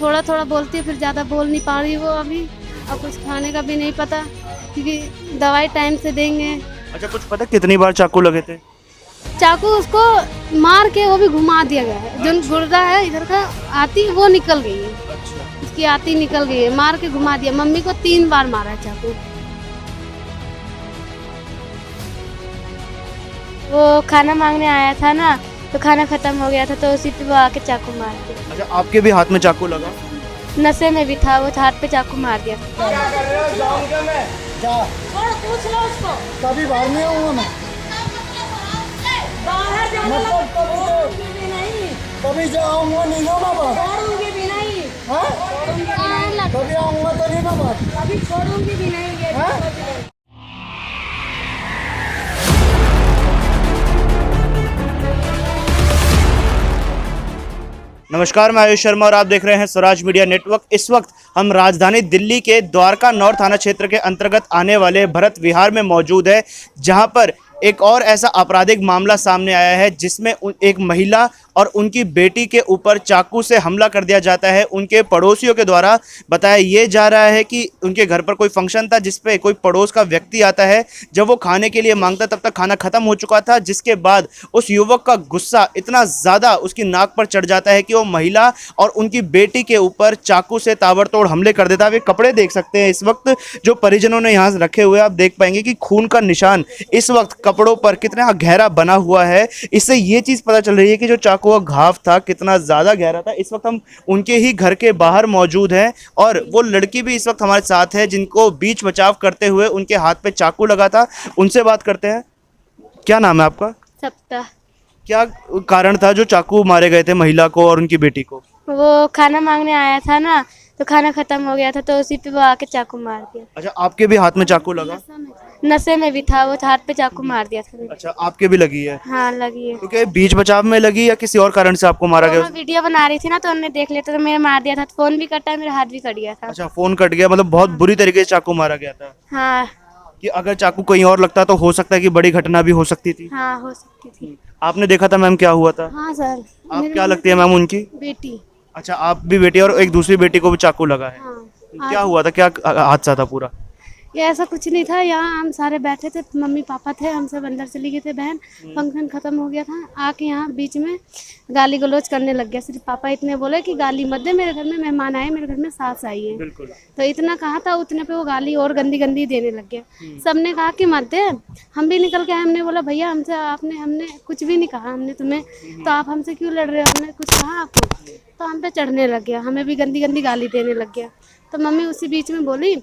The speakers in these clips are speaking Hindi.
थोड़ा थोड़ा बोलती है, फिर ज़्यादा बोल नहीं पा रही वो अभी, और कुछ खाने का भी नहीं पता क्योंकि दवाई टाइम से देंगे। अच्छा, कुछ पता कितनी बार चाकू लगे थे? चाकू उसको मार के वो भी घुमा दिया गया है, जो गुर्दा है इधर का आती वो निकल गई है, अच्छा। उसकी आती निकल गई है, मार के घुमा दिया। मम्मी को 3 बार मारा है चाकू। वो खाना मांगने आया था ना, तो खाना खत्म हो गया था, तो उसी पे वो आके चाकू मार दिया। अच्छा, आपके भी हाथ में चाकू लगा? नशे में भी था वो, हाथ पे चाकू मार दिया। कभी बाहर नहीं आऊंगा मैं, कभी जाऊंगा नहीं ना बाबा, कभी आऊंगा तो नहीं बाबा, अभी छोड़ूंगी भी नहीं। नमस्कार, मैं आयुष शर्मा और आप देख रहे हैं स्वराज मीडिया नेटवर्क। इस वक्त हम राजधानी दिल्ली के द्वारका नॉर्थ थाना क्षेत्र के अंतर्गत आने वाले भरत विहार में मौजूद है, जहां पर एक और ऐसा आपराधिक मामला सामने आया है जिसमें एक महिला और उनकी बेटी के ऊपर चाकू से हमला कर दिया जाता है। उनके पड़ोसियों के द्वारा बताया ये जा रहा है कि उनके घर पर कोई फंक्शन था जिसपे कोई पड़ोस का व्यक्ति आता है। जब वो खाने के लिए मांगता तब तक खाना खत्म हो चुका था, जिसके बाद उस युवक का गुस्सा इतना ज़्यादा उसकी नाक पर चढ़ जाता है कि वो महिला और उनकी बेटी के ऊपर चाकू से ताबड़तोड़ हमले कर देता है। वे कपड़े देख सकते हैं इस वक्त जो परिजनों ने यहाँ रखे हुए, आप देख पाएंगे कि खून का निशान इस वक्त कपड़ों पर कितना गहरा बना हुआ है। इससे ये चीज़ पता चल रही है कि जो चाकू का घाव था कितना ज़्यादा गहरा था। इस वक्त हम उनके ही घर के बाहर मौजूद हैं और वो लड़की भी इस वक्त हमारे साथ है जिनको बीच बचाव करते हुए उनके हाथ पे चाकू लगा था। उनसे बात करते हैं। क्या नाम है आपका? सप्ताह। क्या कारण था जो चाकू मारे गए थे महिला को और उनकी बेटी को? वो खाना मांगने आया था ना, तो खाना खत्म हो गया था, तो उसी पे वो आके चाकू मार दिया। अच्छा, आपके भी हाथ में चाकू लगा? नशे में भी था वो, हाथ पे चाकू मार दिया था। अच्छा, आपके भी लगी है? हाँ लगी है। तो क्या बीच बचाव में लगी या किसी और कारण से आपको मारा गया? मैं वीडियो बना रही थी ना, तो उन्होंने देख लिया था, तो मैंने मार दिया था। फोन भी कटा, मेरा हाथ भी कट गया था। अच्छा, फोन कट गया, मतलब बहुत बुरी तरीके से चाकू मारा गया था। हाँ कि अगर चाकू कहीं और लगता तो हो सकता है कि बड़ी घटना भी हो सकती थी। हाँ हो सकती थी। आपने देखा था मैम क्या हुआ था? हाँ सर। आप क्या लगती है मैम उनकी? बेटी। अच्छा, आप भी बेटी और एक दूसरी बेटी को भी चाकू लगा है। हाँ क्या हुआ था, क्या हादसा था पूरा? ये ऐसा कुछ नहीं था, यहाँ हम सारे बैठे थे, मम्मी पापा थे, हम सब अंदर चली गए थे। बहन फंक्शन खत्म हो गया था, आके यहाँ बीच में गाली गलौज करने लग गया। सिर्फ पापा इतने बोले कि गाली मत दे, मेरे घर में मेहमान आए, मेरे घर में सास आई है। बिल्कुल। तो इतना कहा था, उतने पे वो गाली और गंदी गंदी देने लग गया। सबने कहा कि मत दे, हम भी निकल के आए। हमने बोला भैया हमसे हमने कुछ भी नहीं कहा, हमने तुम्हें, तो आप हमसे क्यों लड़ रहे हो, हमने कुछ कहा आपको? तो हम पे चढ़ने लग गया, हमें भी गंदी गंदी गाली देने लग गया। तो मम्मी उसी बीच में बोली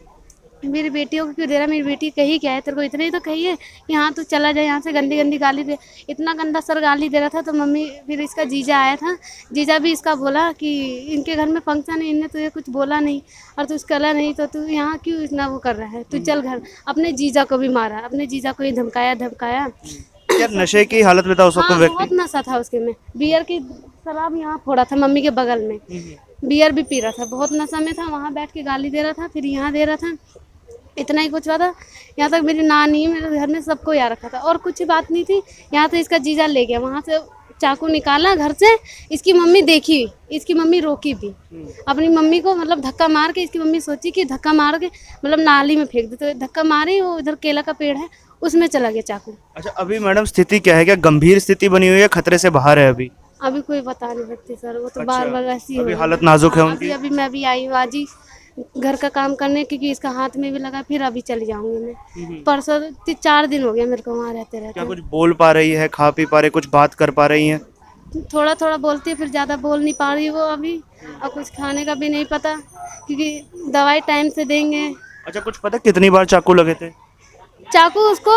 मेरी बेटियों को क्यों दे रहा, मेरी बेटी कही क्या है तेरे को, इतने ही तो कहिए यहाँ तू चला जाए, यहाँ से गंदी गंदी गाली दे। इतना गंदा सर गाली दे रहा था। तो मम्मी, फिर इसका जीजा आया था, जीजा भी इसका बोला कि इनके घर में फंक्शन है, इनने तुझे कुछ बोला नहीं और तू कला नहीं, तो तू यहाँ क्यों इतना वो कर रहा है, तू चल घर। अपने जीजा को भी मारा, अपने जीजा को ही धमकाया। क्या नशे की हालत में था उस वक्त हाँ व्यक्ति? बहुत नशा था उसके में। बियर की शराब यहाँ फोड़ा था मम्मी के बगल में, बियर भी पी रहा था, बहुत नशा में था। वहाँ बैठ के गाली दे रहा था, फिर यहाँ दे रहा था। इतना ही कुछ हुआ था। यहाँ तक मेरी नानी मेरे घर में सबको याद रखा था और कुछ बात नहीं थी। यहाँ तो इसका जीजा ले गया, वहाँ से चाकू निकाला घर से। इसकी मम्मी देखी, इसकी मम्मी रोकी भी अपनी मम्मी को, मतलब धक्का मार के। इसकी मम्मी सोची कि धक्का मार के मतलब नाली में फेंक दे, तो धक्का मारे, वो इधर केला का पेड़ है उसमें चला गया चाकू। अच्छा, अभी मैडम स्थिति क्या है, क्या गंभीर स्थिति बनी हुई है, खतरे से बाहर है अभी? अभी कोई बता नहीं सकती सर, वो तो बार बार ऐसी अभी हालत नाजुक है उनकी? अभी मैं भी आई हूँ आज ही घर का काम करने, क्योंकि इसका हाथ में भी लगा। फिर अभी चली जाऊंगी मैं। परसों 4 दिन हो गया मेरे को वहाँ रहते रहते। क्या कुछ बोल पा रही है, खा पी पा रही, कुछ बात कर पा रही है? थोड़ा थोड़ा बोलती है, फिर ज़्यादा बोल नहीं पा रही वो अभी, और कुछ खाने का भी नहीं पता क्योंकि दवाई टाइम से देंगे। अच्छा, कुछ पता कितनी बार चाकू लगे थे? चाकू उसको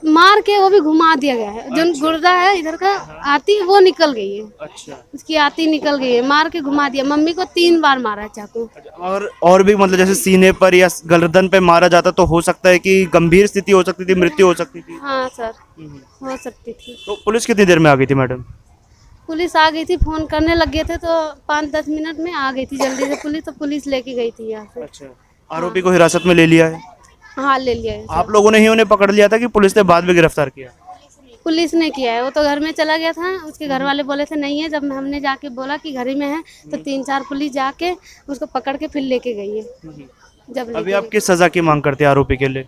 मार के वो भी घुमा दिया गया है, जो गुर्दा है इधर का आती वो निकल गई है। अच्छा। उसकी आती निकल गई है, मार के घुमा दिया। मम्मी को 3 बार मारा है चाकू। और भी मतलब जैसे सीने पर या गर्दन पे मारा जाता तो हो सकता है कि गंभीर स्थिति हो सकती थी, मृत्यु हो सकती थी। हाँ सर, हो सकती थी। तो पुलिस कितनी देर में आ गई थी मैडम? पुलिस आ गई थी, फोन करने लग गए थे तो 5-10 मिनट में आ गई थी जल्दी से पुलिस। तो पुलिस लेके गई थी यहाँ से। अच्छा, आरोपी को हिरासत में ले लिया है? हाँ ले लिया है। आप लोगों ने ही उन्हें पकड़ लिया था कि पुलिस ने बाद में गिरफ्तार किया? पुलिस ने किया है, वो तो घर में चला गया था, उसके घर वाले बोले थे नहीं है, जब हमने जाके बोला कि घर ही में है तो 3-4 पुलिस जाके उसको पकड़ के फिर लेके गई है। जब अभी लेके आप किस सज़ा की मांग करते हैं आरोपी के लिए?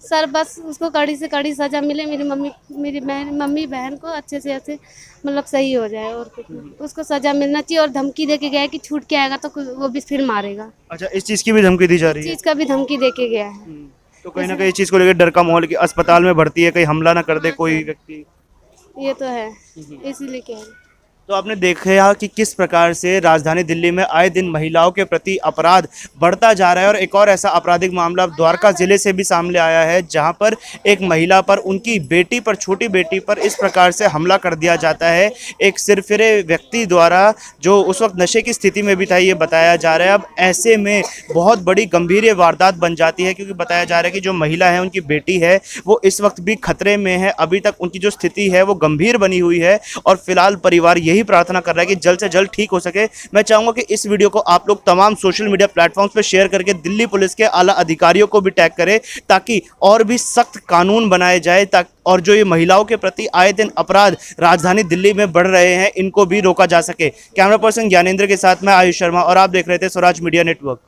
सर बस उसको कड़ी से कड़ी सजा मिले, मेरी मम्मी बहन को अच्छे से अच्छे मतलब सही हो जाए, और कुछ नहीं। उसको सजा मिलना चाहिए, और धमकी दे के गया है कि छूट के आएगा तो वो भी फिर मारेगा, अच्छा, इस चीज़ की भी धमकी दी जा रही है? चीज का भी धमकी दे के गया है। तो कहीं ना कहीं इस चीज़ को लेकर डर का माहौल कि अस्पताल में भर्ती है, कहीं हमला ना कर दे कोई व्यक्ति। ये तो है, इसीलिए कह रही हूँ। तो आपने देखा कि किस प्रकार से राजधानी दिल्ली में आए दिन महिलाओं के प्रति अपराध बढ़ता जा रहा है, और एक और ऐसा आपराधिक मामला द्वारका जिले से भी सामने आया है, जहां पर एक महिला पर, उनकी बेटी पर, छोटी बेटी पर इस प्रकार से हमला कर दिया जाता है एक सिरफिरे व्यक्ति द्वारा, जो उस वक्त नशे की स्थिति में भी था, ये बताया जा रहा है। अब ऐसे में बहुत बड़ी गंभीर ये वारदात बन जाती है, क्योंकि बताया जा रहा है कि जो महिला है, उनकी बेटी है, वो इस वक्त भी खतरे में है। अभी तक उनकी जो स्थिति है वो गंभीर बनी हुई है, और फिलहाल परिवार यही प्रार्थना कर रहा है कि जल्द से जल्द ठीक हो सके। मैं चाहूंगा कि इस वीडियो को आप लोग तमाम सोशल मीडिया प्लेटफॉर्म्स पर शेयर करके दिल्ली पुलिस के आला अधिकारियों को भी टैग करें, ताकि और भी सख्त कानून बनाए जाए, ताकि और जो ये महिलाओं के प्रति आए दिन अपराध राजधानी दिल्ली में बढ़ रहे हैं, इनको भी रोका जा सके। कैमरा पर्सन ज्ञानेंद्र के साथ मैं आयुष शर्मा, और आप देख रहे थे स्वराज मीडिया नेटवर्क।